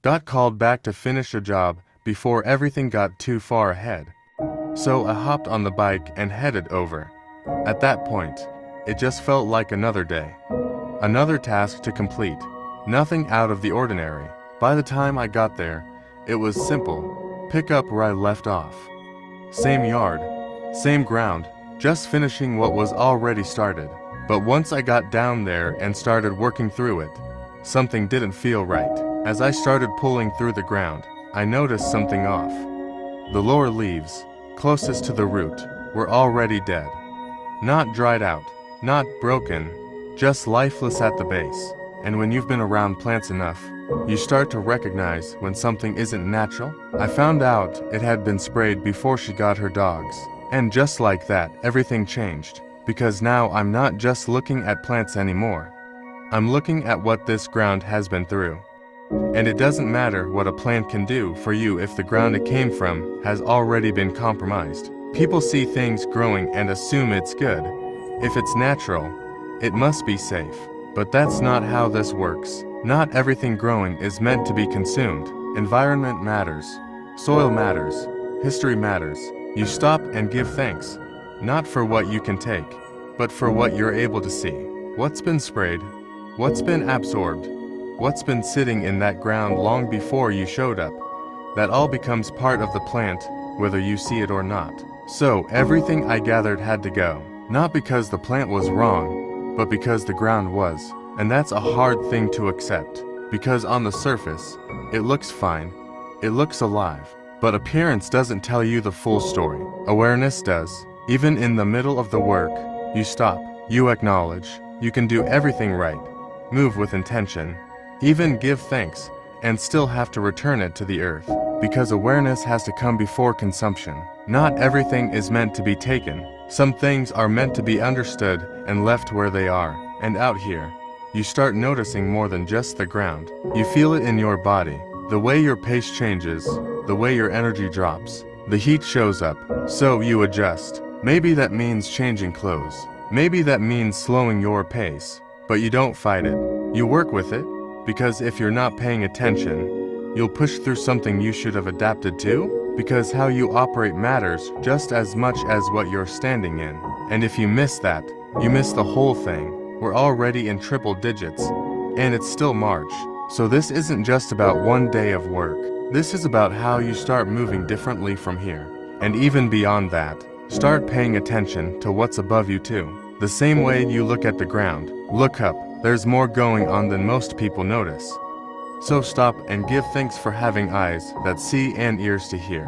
Got called back to finish a job before everything got too far ahead. So I hopped on the bike and headed over. At that point, it just felt like another day. Another task to complete. Nothing out of the ordinary. By the time I got there, it was simple. Pick up where I left off. Same yard, same ground, just finishing what was already started. But once I got down there and started working through it, something didn't feel right. As I started pulling through the ground, I noticed something off. The lower leaves, closest to the root, were already dead. Not dried out, not broken, just lifeless at the base. And when you've been around plants enough, you start to recognize when something isn't natural. I found out it had been sprayed before she got her dogs. And just like that, everything changed. Because now I'm not just looking at plants anymore. I'm looking at what this ground has been through. And it doesn't matter what a plant can do for you if the ground it came from has already been compromised. People see things growing and assume it's good. If it's natural, it must be safe. But that's not how this works. Not everything growing is meant to be consumed. Environment matters. Soil matters. History matters. You stop and give thanks. Not for what you can take, but for what you're able to see. What's been sprayed? What's been absorbed? What's been sitting in that ground long before you showed up? That all becomes part of the plant, whether you see it or not. So everything I gathered had to go. Not because the plant was wrong, but because the ground was. And that's a hard thing to accept. Because on the surface, it looks fine. It looks alive. But appearance doesn't tell you the full story. Awareness does. Even in the middle of the work, you stop. You acknowledge. You can do everything right. Move with intention. Even give thanks, and still have to return it to the earth. Because awareness has to come before consumption. Not everything is meant to be taken. Some things are meant to be understood and left where they are. And out here, you start noticing more than just the ground. You feel it in your body. The way your pace changes, the way your energy drops. The heat shows up, so you adjust. Maybe that means changing clothes. Maybe that means slowing your pace. But you don't fight it. You work with it. Because if you're not paying attention, you'll push through something you should have adapted to. Because how you operate matters just as much as what you're standing in. And if you miss that, you miss the whole thing. We're already in triple digits, and it's still March. So this isn't just about one day of work. This is about how you start moving differently from here. And even beyond that, start paying attention to what's above you too. The same way you look at the ground, look up. There's more going on than most people notice. So stop and give thanks for having eyes that see and ears to hear.